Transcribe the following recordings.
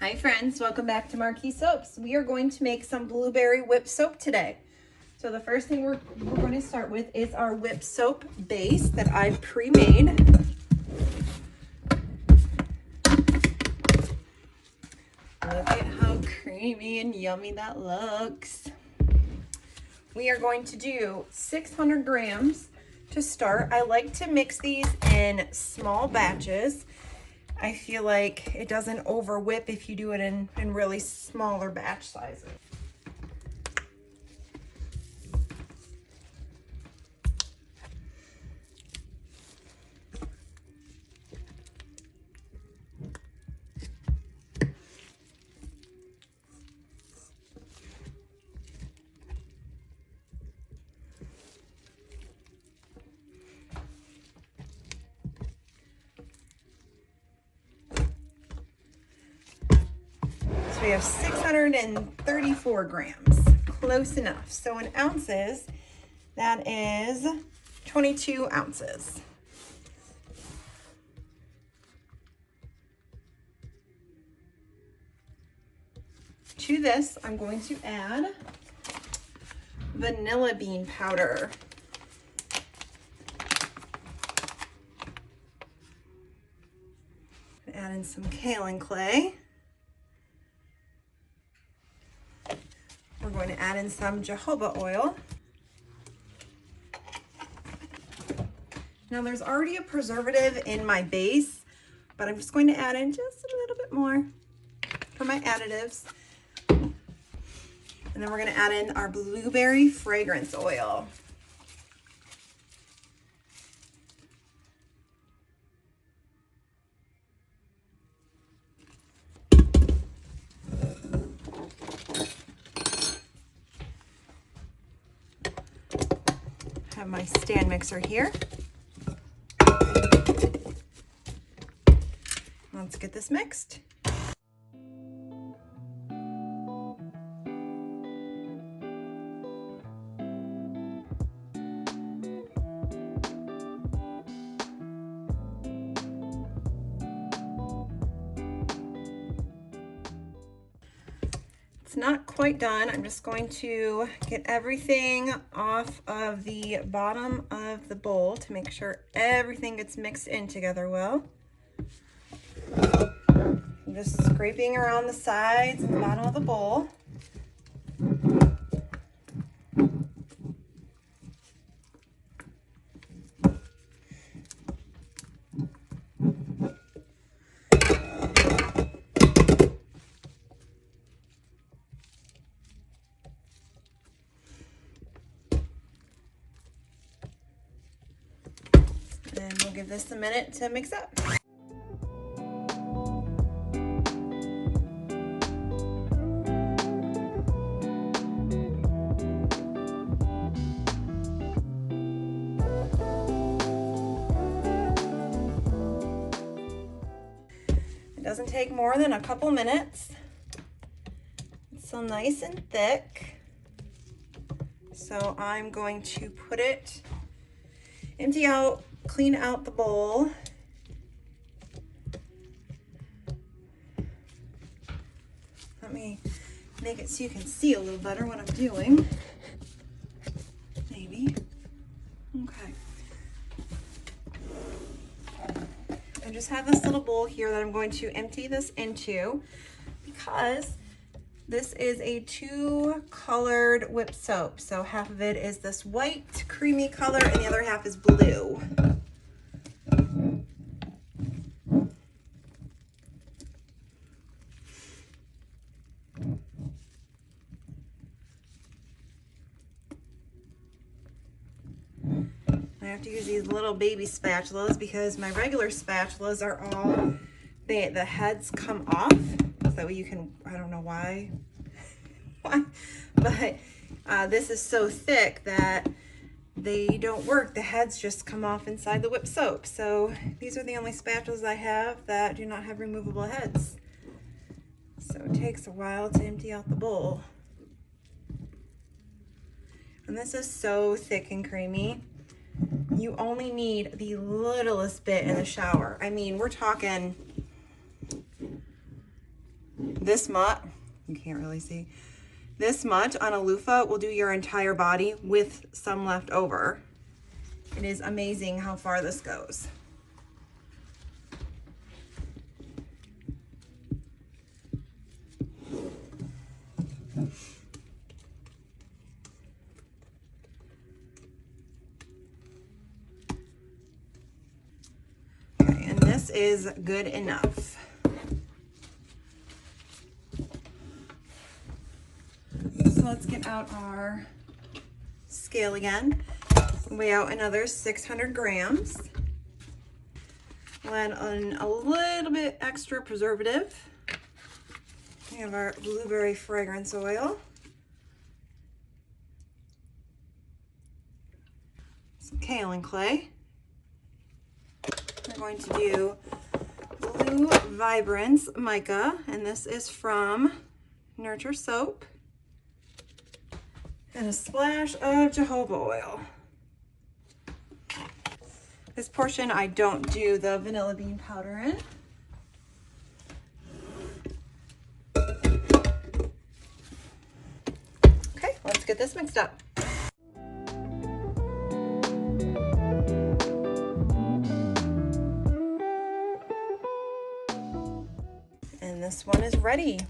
Hi friends, welcome back to Marquis Soaps. We are going to make some blueberry whip soap today. So the first thing we're going to start with is our whip soap base that I've pre-made. Look at how creamy and yummy that looks. We are going to do 600 grams to start. I like to mix these in small batches. I feel like it doesn't over whip if you do it in really smaller batch sizes. So we have 634 grams, close enough. So in ounces, that is 22 ounces. To this, I'm going to add vanilla bean powder. Add in some kaolin clay. We're going to add in some jojoba oil. Now there's already a preservative in my base, but I'm just going to add in just a little bit more for my additives. And then we're going to add in our blueberry fragrance oil. Have my stand mixer here. Let's get this mixed. It's not quite done. I'm just going to get everything off of the bottom of the bowl to make sure everything gets mixed in together well. I'm just scraping around the sides and the bottom of the bowl. And we'll give this a minute to mix up. It doesn't take more than a couple minutes. It's still nice and thick. So I'm going to put it, empty out, clean out the bowl. Let me make it so you can see a little better what I'm doing. Maybe. Okay. I just have this little bowl here that I'm going to empty this into because this is a two-colored whip soap. So half of it is this white creamy color and the other half is blue. I have to use these little baby spatulas because my regular spatulas are all, the heads come off. So you can, I don't know why, but this is so thick that they don't work. The heads just come off inside the whip soap. So these are the only spatulas I have that do not have removable heads. So it takes a while to empty out the bowl. And this is so thick and creamy. You only need the littlest bit in the shower. I mean, we're talking this much, you can't really see, this much on a loofah will do your entire body with some left over. It is amazing how far this goes. Okay, and this is good enough. So let's get out our scale again. Weigh out another 600 grams. We'll add in a little bit extra preservative. We have our blueberry fragrance oil. Some kaolin clay. We're going to do Blue Vibrance mica, and this is from Nurture Soap. And a splash of jojoba oil. This portion I don't do the vanilla bean powder in. Okay, let's get this mixed up. And this one is ready.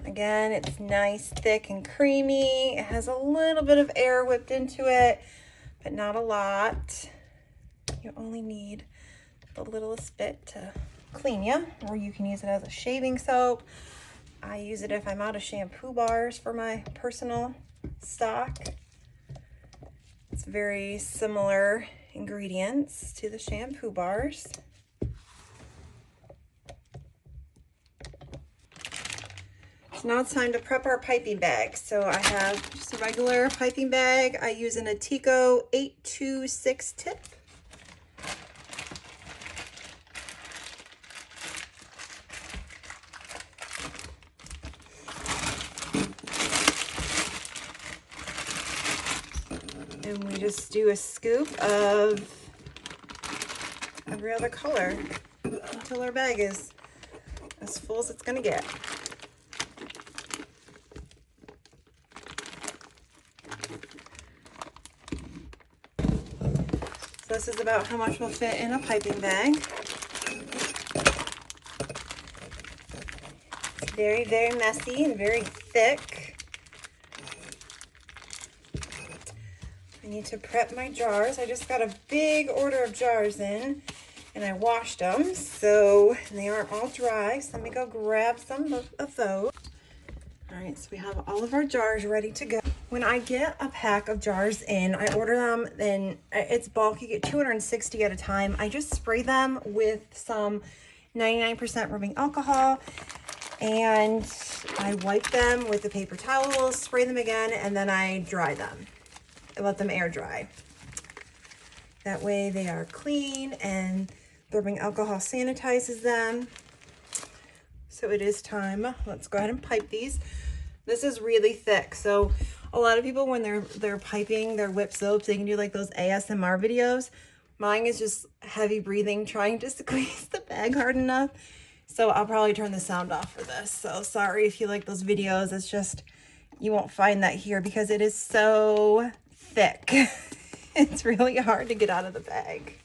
Again, it's nice, thick, and creamy. It has a little bit of air whipped into it, but not a lot. You only need the littlest bit to clean you, or you can use it as a shaving soap. I use it if I'm out of shampoo bars for my personal stock. It's very similar ingredients to the shampoo bars. So now it's time to prep our piping bag. So I have just a regular piping bag. I use an Atico 826 tip. And we just do a scoop of every other color until our bag is as full as it's gonna get. So this is about how much will fit in a piping bag. It's very, very messy and very thick. I need to prep my jars. I just got a big order of jars in and I washed them, so they aren't all dry. So let me go grab some of those. All right, so we have all of our jars ready to go. When I get a pack of jars in, I order them, then it's bulk. You get 260 at a time. I just spray them with some 99% rubbing alcohol, and I wipe them with a paper towel, spray them again, and then I dry them. I let them air dry. That way they are clean, and the rubbing alcohol sanitizes them. So it is time. Let's go ahead and pipe these. This is really thick, so a lot of people, when they're piping their whip soaps, they can do like those ASMR videos. Mine is just heavy breathing, trying to squeeze the bag hard enough. So I'll probably turn the sound off for this. So sorry if you like those videos. It's just, you won't find that here because it is so thick. It's really hard to get out of the bag.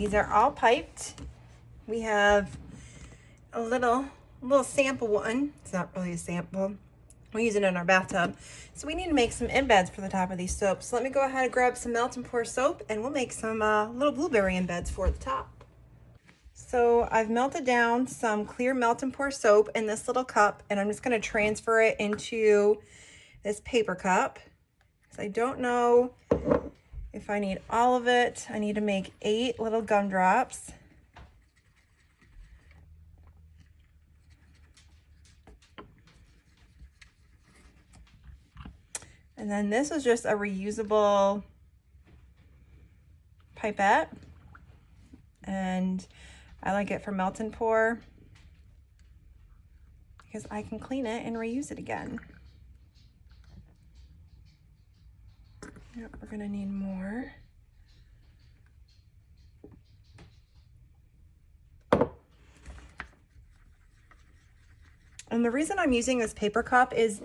These are all piped. We have a little sample one. It's not really a sample. We use it in our bathtub. So we need to make some embeds for the top of these soaps. So let me go ahead and grab some melt and pour soap, and we'll make some little blueberry embeds for the top. So I've melted down some clear melt and pour soap in this little cup, and I'm just going to transfer it into this paper cup. So I don't know if I need all of it. I need to make 8 little gumdrops. And then this is just a reusable pipette, and I like it for melt and pour because I can clean it and reuse it again. Yep, we're gonna need more. And the reason I'm using this paper cup is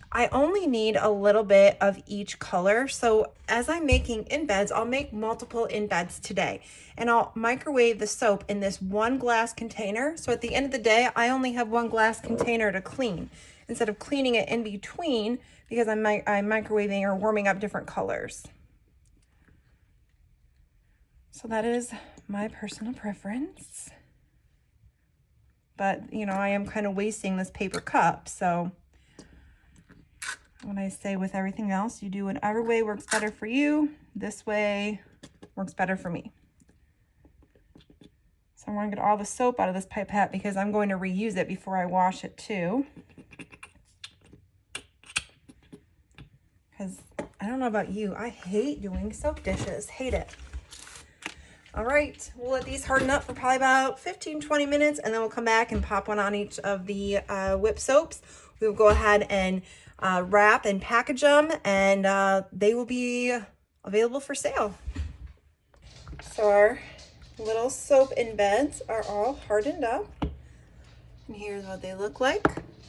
I only need a little bit of each color. So as I'm making embeds, I'll make multiple embeds today, and I'll microwave the soap in this 1 glass container. So at the end of the day, I only have 1 glass container to clean instead of cleaning it in between because I'm microwaving or warming up different colors. So that is my personal preference. But, you know, I am kind of wasting this paper cup, so when I say with everything else, you do whatever way works better for you. This way works better for me. So I'm going to get all the soap out of this pipette because I'm going to reuse it before I wash it too. Because I don't know about you, I hate doing soap dishes, hate it. All right, we'll let these harden up for probably about 15-20 minutes, and then we'll come back and pop one on each of the whip soaps. We'll go ahead and wrap and package them, and they will be available for sale. So our little soap embeds are all hardened up, and here's what they look like.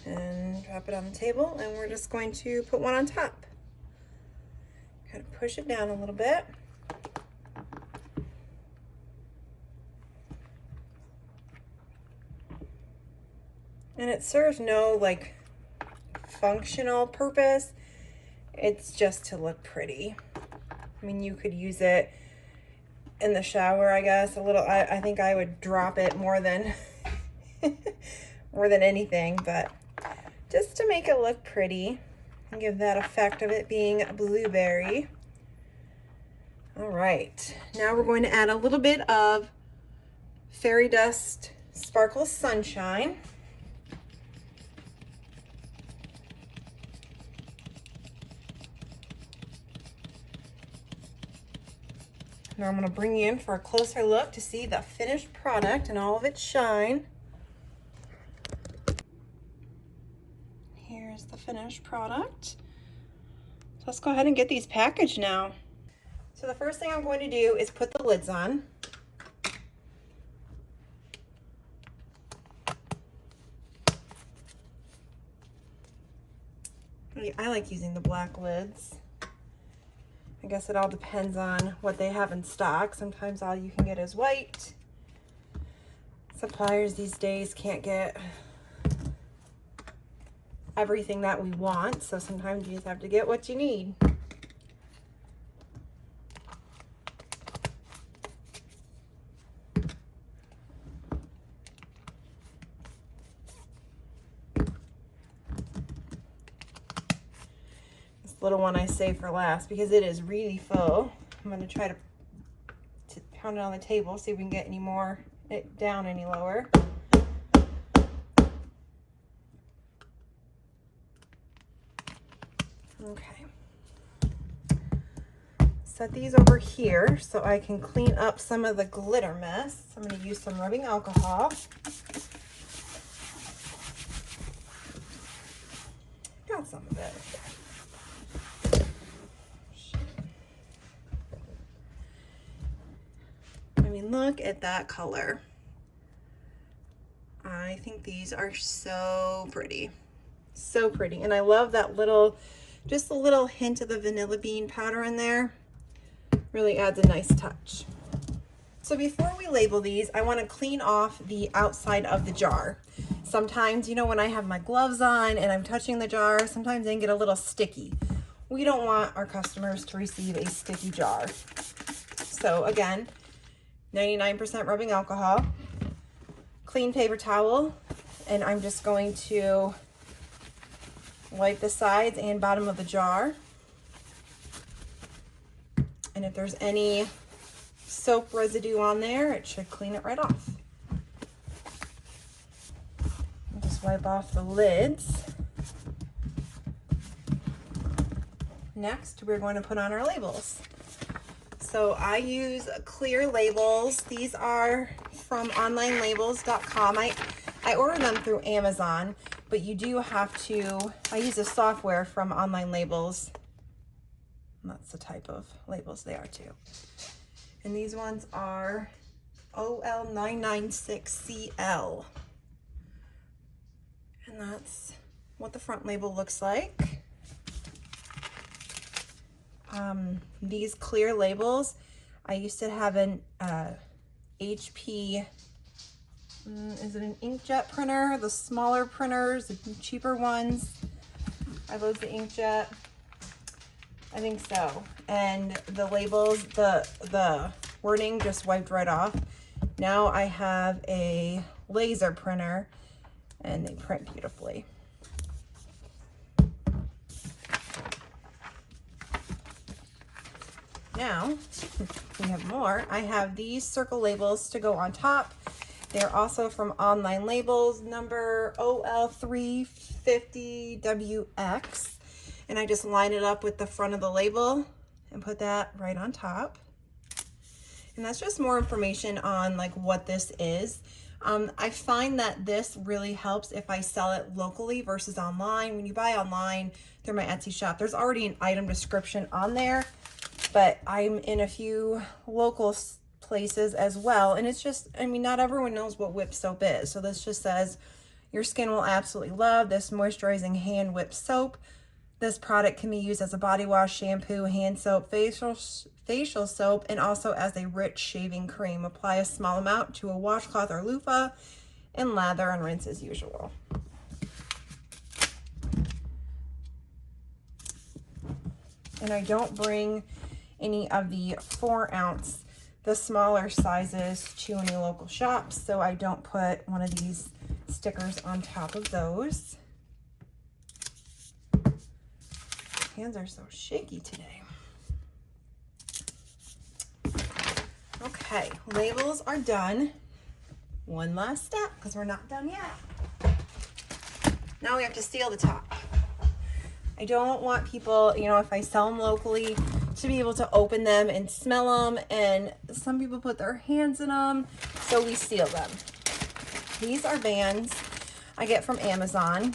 And drop it on the table, and we're just going to put one on top. Kind of push it down a little bit. And it serves no like functional purpose. It's just to look pretty. I mean, you could use it in the shower, I guess, a little. I think I would drop it more than more than anything, but just to make it look pretty and give that effect of it being a blueberry. All right, now we're going to add a little bit of fairy dust sparkle sunshine. Now I'm going to bring you in for a closer look to see the finished product and all of its shine. Here's the finished product. So let's go ahead and get these packaged now. So the first thing I'm going to do is put the lids on. I like using the black lids. I guess it all depends on what they have in stock. Sometimes all you can get is white. Suppliers these days can't get everything that we want, so sometimes you just have to get what you need. Little one I save for last because it is really full. I'm going to try to pound it on the table, see if we can get any more it down any lower. Okay. Set these over here so I can clean up some of the glitter mess. I'm going to use some rubbing alcohol. Got some of it. I mean, look at that color. I think these are so pretty. So pretty. And I love that little, just a little hint of the vanilla bean powder in there. Really adds a nice touch. So before we label these, I want to clean off the outside of the jar. Sometimes, you know, when I have my gloves on and I'm touching the jar, sometimes they can get a little sticky. We don't want our customers to receive a sticky jar. So again, 99% rubbing alcohol, clean paper towel, and I'm just going to wipe the sides and bottom of the jar. And if there's any soap residue on there, it should clean it right off. Just wipe off the lids. Next, we're going to put on our labels. So I use clear labels. These are from onlinelabels.com. I order them through Amazon, but you do have to, I use a software from Online Labels. That's the type of labels they are too. And these ones are OL996CL. And that's what the front label looks like. These clear labels, I used to have an HP, is it an inkjet printer? The smaller printers, the cheaper ones. Are those the inkjet? I think so. And the labels, the wording just wiped right off. Now I have a laser printer and they print beautifully. Now, we have more. I have these circle labels to go on top. They're also from Online Labels, number OL350WX. And I just line it up with the front of the label and put that right on top. And that's just more information on like what this is. I find that this really helps if I sell it locally versus online. When you buy online through my Etsy shop, there's already an item description on there, but I'm in a few local places as well. And it's just, I mean, not everyone knows what whip soap is. So this just says, your skin will absolutely love this moisturizing hand whip soap. This product can be used as a body wash, shampoo, hand soap, facial soap, and also as a rich shaving cream. Apply a small amount to a washcloth or loofah and lather and rinse as usual. And I don't bring any of the 4-ounce, the smaller sizes to any local shops, so I don't put one of these stickers on top of those. Hands are so shaky today. Okay, labels are done. One last step, because we're not done yet. Now we have to seal the top. I don't want people, you know, if I sell them locally, to be able to open them and smell them, and some people put their hands in them, so we seal them. These are bands I get from Amazon.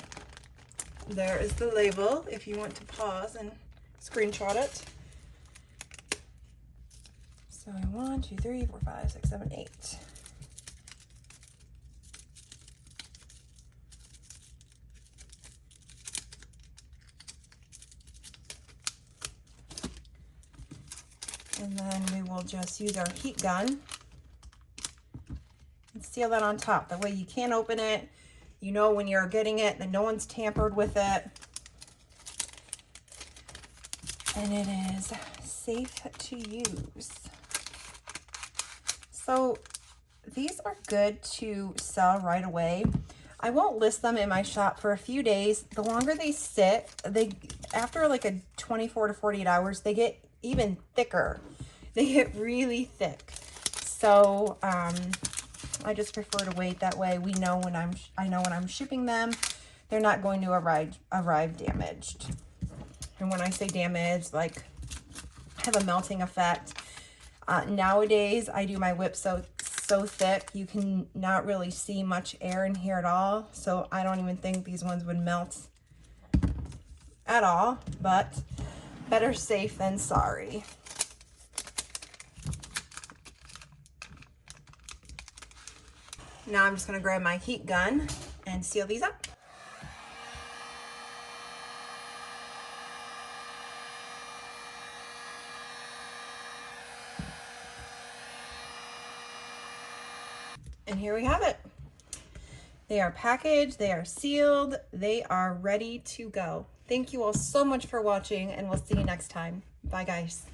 There is the label if you want to pause and screenshot it. So 1, 2, 3, 4, 5, 6, 7, 8. And then we will just use our heat gun and seal that on top. That way you can't open it. You know when you're getting it that no one's tampered with it. And it is safe to use. So these are good to sell right away. I won't list them in my shop for a few days. The longer they sit, after like a 24 to 48 hours, they get even thicker. They get really thick. So I just prefer to wait. That way we know when I know when I'm shipping them, they're not going to arrive damaged. And when I say damaged, like have a melting effect. Nowadays I do my whip so thick you can not really see much air in here at all. So I don't even think these ones would melt at all, but better safe than sorry. Now I'm just going to grab my heat gun and seal these up. And here we have it. They are packaged, they are sealed, they are ready to go. Thank you all so much for watching, and we'll see you next time. Bye, guys.